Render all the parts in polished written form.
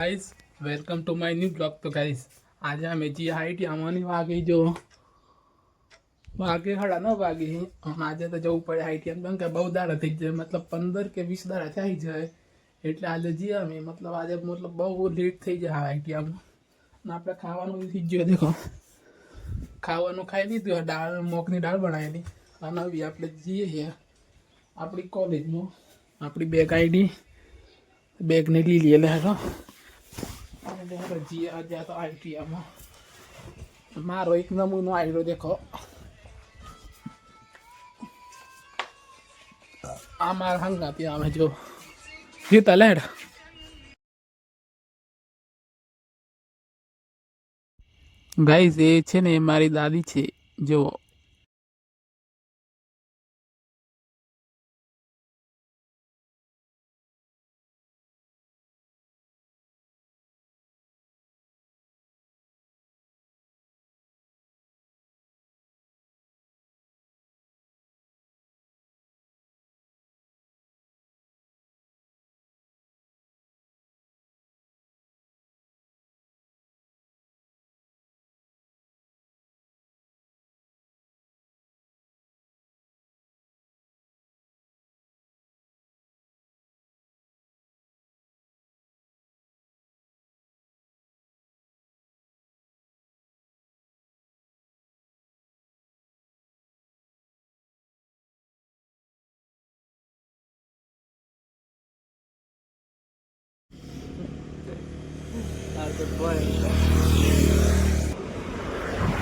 Guys welcome to my new blog. तो guys आज અમે જે હાઈટ આમાંની વાગે જો વાગે ખડા ન વાગે આજે તો જવું પડે હાઈટ એમ કેમ કે બહુ દાડા થઈ જાય, मतलब 15 કે 20 દાડા થઈ જાય એટલે આજે જે અમે मतलब આજે मतलब બહુ લેટ થઈ જાય હાઈટ આમ ને આપણે ખાવાનું થઈ ગયો દેખો ખાવાનું ખાઈ લીધું, દાળ મોકની દાળ બનાવેલી અને હવે આપણે જઈએ છે આપણી કોલેજમાં આપણી બેગ આઈડી બેગને લઈ લઈએ હેડો जी आज तो आई मारो एक नमूनो आईडो देखो आमार हंगाती आमे जो जीता लेड गाइस ये छे ने मारी दादी छे जो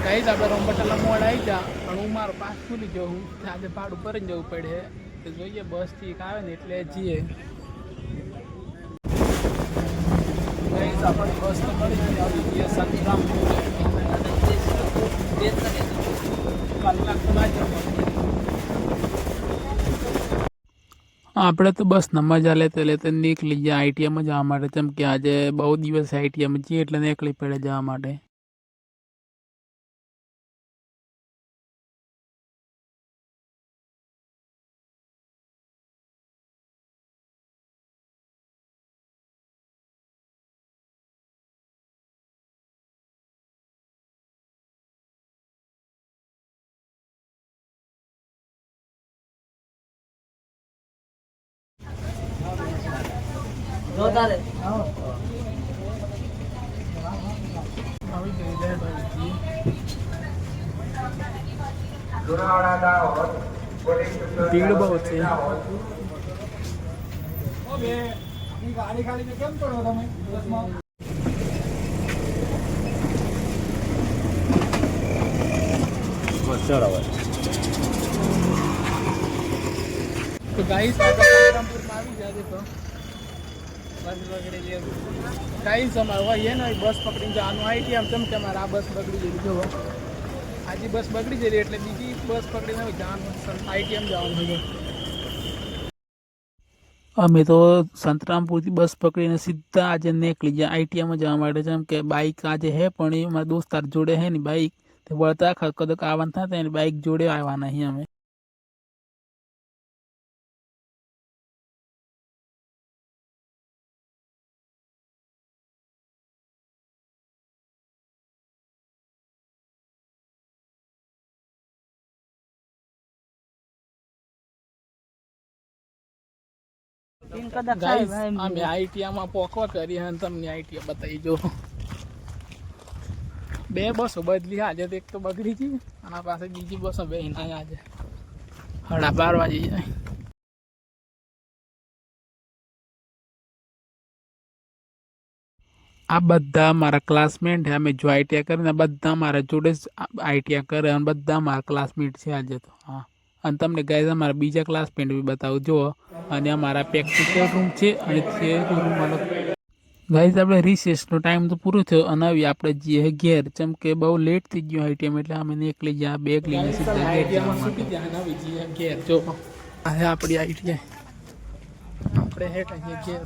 कई आप रोमबटला मोड़ आई जा हूँ मारो पास खुली जो हूँ आज भाड़ू पर जવું પડે तो જોઈએ बस ठीक आवे ने એટલે જીએ गाइस अपन बस तो मળી ગઈ આવી ગઈ સંતરામપુર કલાક બાદ આપણે તો બસ મજા લેતે લેતે નીકળી ગયા આઈટીએમ જવા માટે, કેમ કે આજે બહુ દિવસ આઈટીએમ જઈએ એટલે નીકળી પડે જવા માટે। भीड़ बहुत है। गाड़ी खाली में केम पड़ो તમે तो गाइस संतरामपुर में આવી ગયા देखो बस वगैरह ले गाइस हमारा ये ना बस पकड़ी जानो आईटीएम चम के हमारा बस बगड़ी गई जो आज बस बगड़ी गई એટલે બીજી બસ પકડીને જવાનું આઈટીએમ જવાનું છે। અમે તો સંતરામપુરથી બસ પકડીને સીધા આજે નીકળી ગયા આઈટીએમ જવા માટે, જેમ કે બાઇક આજે હે પણ એ મારા દોસ્તાર જોડે હે ને બાઇક તે વળતા કદક આવવાના થતા એની બાઇક જોડે આવવાના અહીં અમે। गाइस અમે આઈટીએમ માં પોકવા કરી અને તમને આઈટીએમ બતાવી જો બે બસો બદલી આજે તો એક તો બગડી ગઈ અને પાસે બીજી બસો બેહીને આયા આજે 12:30 વાગી જાય। આ બધા મારા ક્લાસમેટ છે, અમે જો આઈટીઆઈ કરીને બધા મારા જોડે જ આઈટીઆઈ કરે અને બધા મારા ક્લાસમેટ છે આજે તો। હા અને તમને ગાઈસ અમારા બીજા ક્લાસમેટ બી બતાવું જો અને અમારા પ્રેક્ટિકલ રૂમ છે અને થિયરી રૂમ અલગ। ગાઈસ આપણે રિસેસનો ટાઈમ તો પૂરો થયો અને હવે આપણે જઈએ ઘેર, જેમ કે બહુ લેટ થઈ ગયો આઈટીએમ એટલે અમે નીકળી ગયા બેગ લઈને સીધા આઈટીએમ છૂટી ગયા અને હવે જઈએ ઘેર જો આ આપણી આઈટીઆઈ આપણે હેઠ અહીંયા ઘેર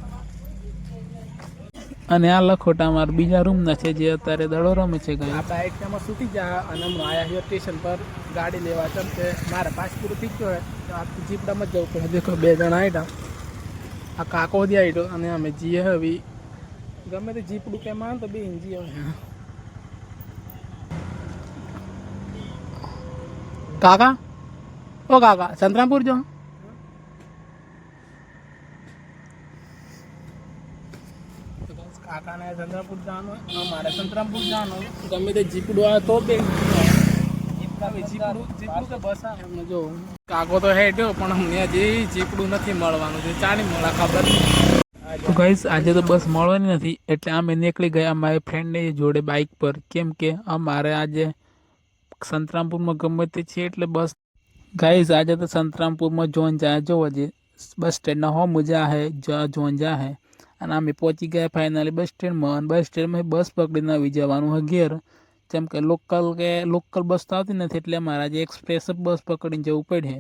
અને આ લખોટા અમારા બીજા રૂમના છે જે અત્યારે દડો રમે છે। ગાઈસ આપણે આઈટીએમમાં છૂટી ગયા અને હમણાં આવ્યા છીએ સ્ટેશન પર ગાડી લેવા, કેમ કે મારે પાસ પૂરું થઈ ગયો તો આ જીપડામાં જ જવું પડે। દેખો બે જણા આવ્યા, આ કાકો દી આવ્યો અને અમે જઈએ હવે ગમે તે જીપડું કે માન તો બે ઇંજી આવે. કાકા ઓ કાકા સંતરામપુર જો કાકાને સંતરામપુર જવાનું મારે સંતરામપુર જવાનું ગમે તે જીપડું આવે તો બે જીપડું કે બસ આવે જો કાકો તો હેડ્યો પણ હમણાં જે જીપડું નથી મળવાનું છે ચાની મળા ખબર તો ગાઈસ આજે તો બસ મળવાની નથી એટલે અમે નીકળી ગયા મારી ફ્રેન્ડની જોડે બાઇક પર કેમ કે અમારે આજે સંતરામપુરમાં ગમે તે છે એટલે બસ ગાઈસ આજે તો સંતરામપુરમાં જોન જાય જો હજી બસ સ્ટેન્ડના હો મજા હે જોન જા હે અને અમે પહોંચી ગયા ફાઇનલી બસ સ્ટેન્ડમાં અને બસ સ્ટેન્ડમાં બસ પકડીને આવી જવાનું હોય ઘેર જેમ કે લોકલ બસ તો આવતી નથી એટલે અમારે આજે એક્સપ્રેસ બસ પકડીને જવું પડે.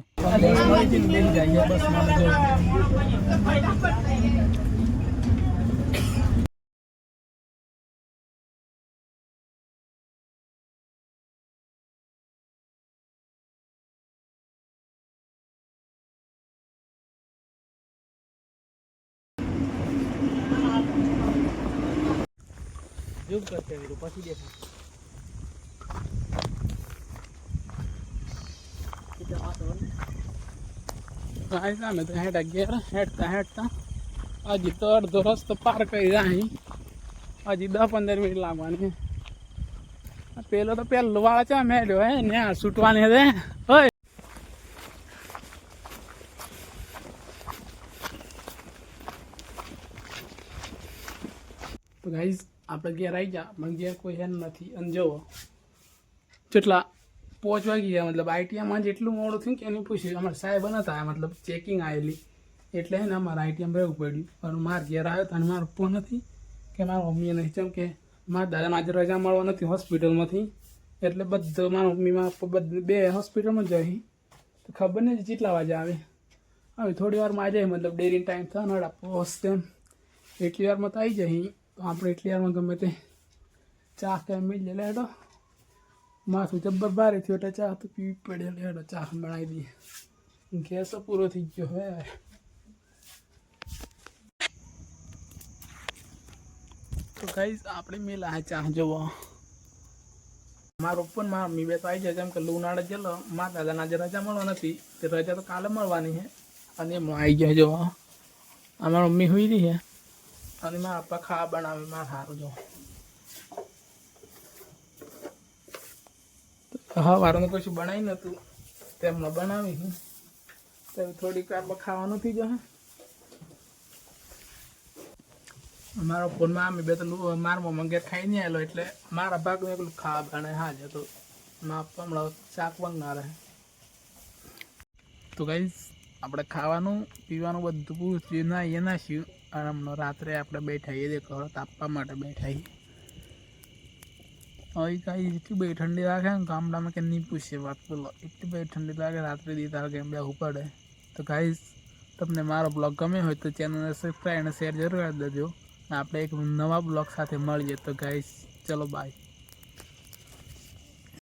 ઝૂમ કરતે વીરો પછી દેખા અમે તો હેડા ગયા હેડતા હજી તો અડધો રસ્તો પાર કરી જાય હજી 10-15 મિનિટ લાગવાની પેલો તો પેલો વાળા ચા મેળ્યો હે ને છૂટવાની હે હોય તો ગાઈઝ આપણે ઘેર આવી જા પણ ઘેર કોઈ હેન નથી અને જુઓ જેટલા પહોંચવા ગયા મતલબ આઈટીઆઈમાં જેટલું મોડું થયું કે એની પૂછ્યું અમારે સાહેબ નતા મતલબ ચેકિંગ આવેલી એટલે હે ને અમારે આઈટીઆઈમાં રહેવું પડ્યું પણ મારા ઘેર આવ્યો તો અને મારો પપ્પો નથી કે મારા મમ્મીએ નહીં જેમ કે મારા દાદાને આજે રજા મળવા નથી હોસ્પિટલમાંથી એટલે બધું મારા મમ્મી મારા પપ્પા બે હોસ્પિટલમાં જઈ તો ખબર નહીં જેટલા વાગે આવે હવે થોડી વારમાં આવી જાય મતલબ ડેરીનો ટાઈમ થયો ને પહોંચતે એટલી વારમાં તો આવી જાય તો આપણે એટલી વારમાં ગમે તે ચા કે મિલ લે હેડો માથું જબ્બર ભારે થયું એટલે ચા તો પીવી પડે હેડો ચા બનાવી દઈએ ગેસ પૂરો થઈ ગયો હવે તો ગાઈઝ આપણે મેલા ચા જોવો મારો પણ મારા મમ્મી બે તો આવી જાય જેમ કે લુનાળે ગયેલો મારા દાદાને આજે રજા મળવા નથી તે રજા તો કાલે મળવાની છે અને એમાં આવી જાય જોવા અમારા મમ્મી હોઈ રહી છે અને મારા પપ્પા ખાવા બનાવે મારા સારું જો હા વારનું કશું બનાવી નહોતું તેમને બનાવી તો થોડીક વાર ખાવાનું થઈ જશે મારો ફોનમાં અમે બે તો મારા મમ્મા ઘેર ખાઈ નહીં આવેલો એટલે મારા ભાગનું એકલું ખાવા બને હા જ તો મારા પપ્પા હમણાં શાક બનનાર રહે તો ગાઈઝ આપણે ખાવાનું પીવાનું બધું પૂરું થયું ના એ નાખ્યું અને હમણાં રાત્રે આપણે બેઠા એ દેખો તાપવા માટે બેઠા હવે કાંઈ એટલી બધી ઠંડી લાગે ને ગામડામાં કે નહીં પૂછે વાત બોલો એટલી બધી ઠંડી લાગે રાત્રે દીધા કેમ બેહવું પડે તો ગાઈઝ તમને મારો બ્લોગ ગમે હોય તો ચેનલને સબસ્ક્રાઈબ અને શેર જરૂર કરી દેજો આપણે એક નવા બ્લોગ સાથે મળીએ તો ગાઈઝ ચલો બાય.